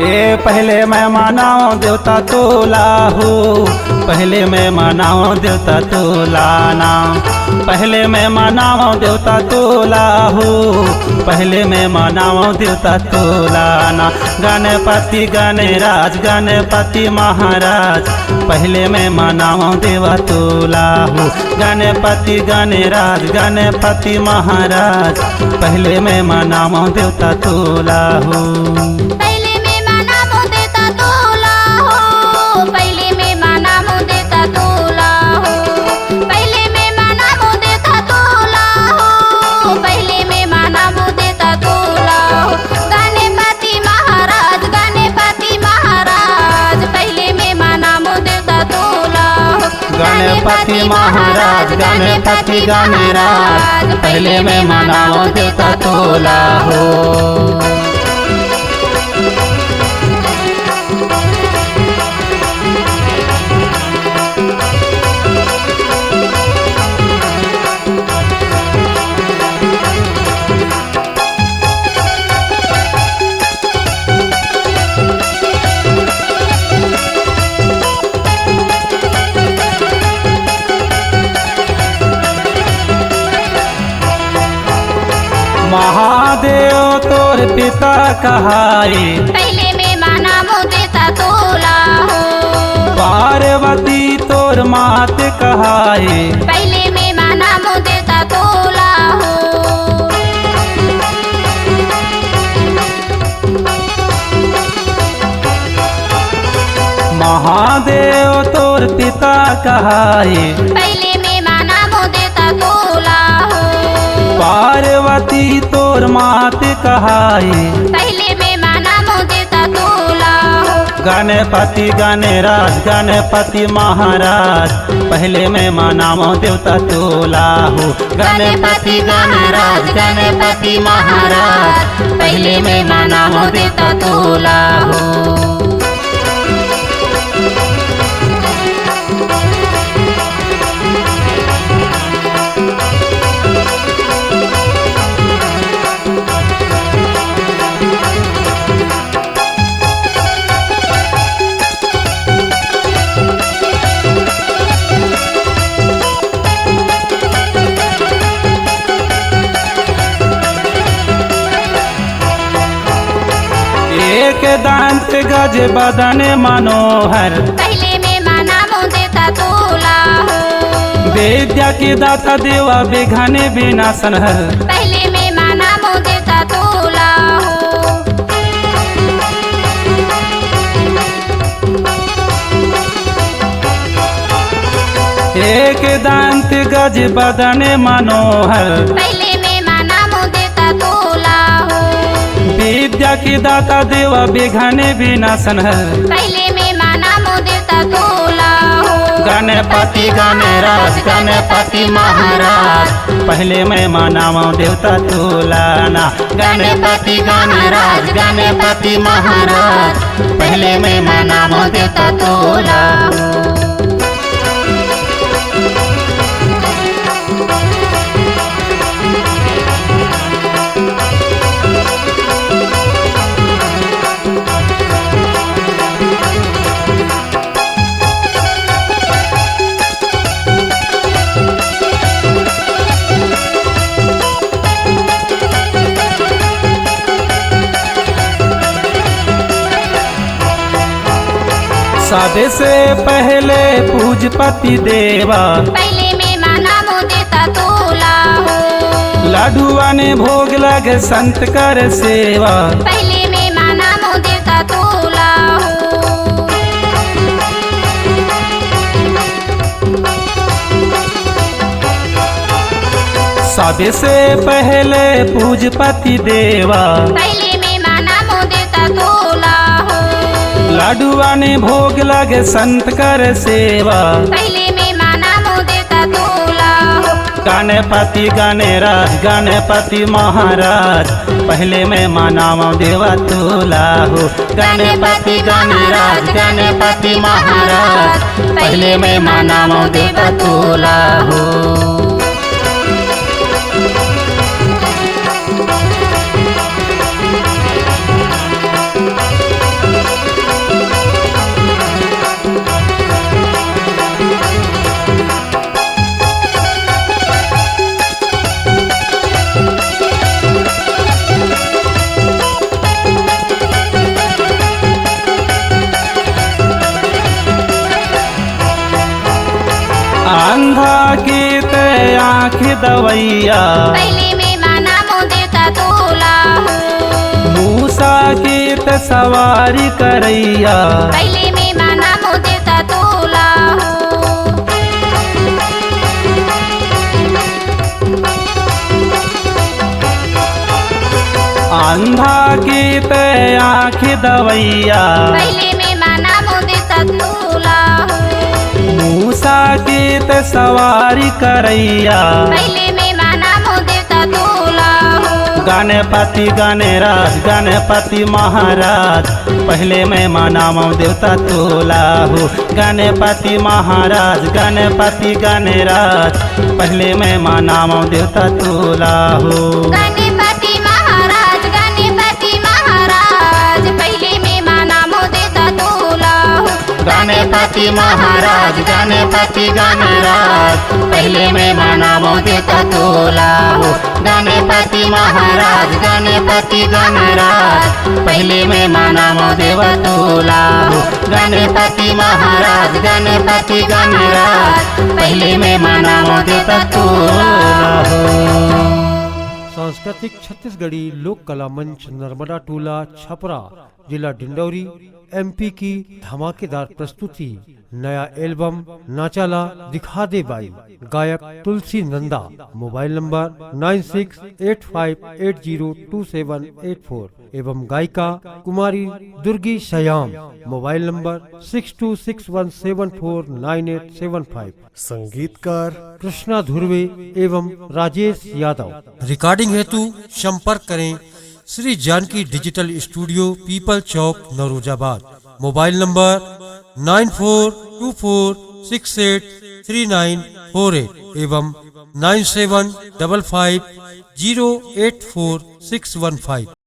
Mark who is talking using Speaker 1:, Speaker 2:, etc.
Speaker 1: पहले मैं मनाओ देवता तोला हो, पहले मैं मनाओ देवता तोला नाम, पहले मैं मनाओ देवता तोला हो, पहले मैं मनाओ देवता तोला ना। गणपति गणराज गणपति महाराज, पहले मैं मनाओ देवा तोला हो। गणपति गणराज गणपति महाराज, पहले मैं मनाओ देवता तोला हो।
Speaker 2: पहले मैं मनामो देता तोला हो, पहले मैं मनामो देता तोला हो, पहले मैं मनामो देता तोला हो, पहले मैं मनामो देता तोला हो। गणपति महाराज पहले मैं मनामो देता तोला हो।
Speaker 1: गणपति महाराज गणपति गणराज, पहले मैं मनाओ देवता तोला हो। महादेव तोर पिता कहाए,
Speaker 2: पहले मैं मनामो देता तोला हो।
Speaker 1: पार्वती तोर मात कहाए,
Speaker 2: पहले मैं मनामो देता तोला हो।
Speaker 1: महादेव तोर पिता कहाए,
Speaker 2: पहले मैं मनामो देता तोला हो।
Speaker 1: पार्वती तोर मात कहाए,
Speaker 2: पहले मैं मनामो देता तोला हो।
Speaker 1: गणपति गणराज गणपति महाराज, पहले मैं मनाओ देवता तोला हो। गणपति गणराज गणपति महाराज, पहले मैं मनाओ देवता तोला हो। एक दांत गज बदन मनोहर,
Speaker 2: पहले मैं मनामो देता तोला हो।
Speaker 1: विद्या की दाता देवा विघ्न विनाशन हर,
Speaker 2: पहले मैं मनामो देता तोला हो।
Speaker 1: एक दांत गज बदन मनोहर,
Speaker 2: पहले मैं मनामो देता तोला हो।
Speaker 1: विद्या की दाता देवा विघ्न विनाशन हर,
Speaker 2: पहले मैं मनामो देता तोला हो।
Speaker 1: गणपति गणराज गणपति महाराज, पहले मैं मनाओ देवता तोला ना। गणपति गणराज गणपति महाराज, पहले मैं मनाओ देवता तोला हो। साधे से पहले पूजपति देवा,
Speaker 2: पहले मैं मनामो देता तोला हो।
Speaker 1: लाडुआ ने भोग लगे संत कर सेवा,
Speaker 2: पहले मैं मनामो देता तोला हो।
Speaker 1: साधे से पहले पूजपति देवा,
Speaker 2: पहले मैं मनामो देता तोला हो।
Speaker 1: लाडुआ ने भोग लगे संत कर सेवा,
Speaker 2: पहले मैं मनामो देता तोला हो।
Speaker 1: गणपति गणराज गणपति महाराज, पहले मैं मनाओ देवा तोला हो। गणपति गणराज गणपति महाराज, पहले मैं मनाओ देवा तोला हो। अंधा की ते आँख दवैया,
Speaker 2: पहले में माना मोह देवता तोला हो।
Speaker 1: मूसा की ते सवारी करैया,
Speaker 2: पहले में माना मोह देवता तोला हो।
Speaker 1: अंधा की ते आँख दवैया,
Speaker 2: पहले में माना मोह देवता तोला हो।
Speaker 1: मूसा की ते सवारी करैया,
Speaker 2: पहले में माना मोह देवता तोला हो।
Speaker 1: गणपति गणराज गणपति महाराज, पहले मैं मनामो देवता तोला हो। गणपति महाराज गणपति गणराज, पहले मैं मनामो देवता तोला हो।
Speaker 2: गणपति महाराज पहले में माना मोह देवता तोला हो।
Speaker 1: गणपति महाराज गणपति गणराज, पहले मैं मनामो देवता तोला हो। गणपति महाराज गणपति गणराज, पहले मैं मनामो देवता तोला हो। गणपति महाराज गणपति गणराज, पहले मैं मनामो देवता तोला हो।
Speaker 3: सांस्कृतिक छत्तीसगढ़ी लोक कला मंच नर्मदा टोला छपरा जिला डिंडौरी MP की धमाकेदार प्रस्तुति। नया एल्बम नाचाला दिखा दे बाई, गायक तुलसी नंदा। मोबाइल नंबर 9685802784 एवं गायिका कुमारी दुर्गी श्याम। Mobile number 6261749875।
Speaker 4: संगीतकार
Speaker 3: कृष्णा धुर्वे एवं राजेश यादव। रिकॉर्डिंग हेतु संपर्क करें श्री जानकी डिजिटल स्टूडियो, पीपल चौक, नौरोजाबाद। मोबाइल नंबर 9424683948 एवं 9755084615।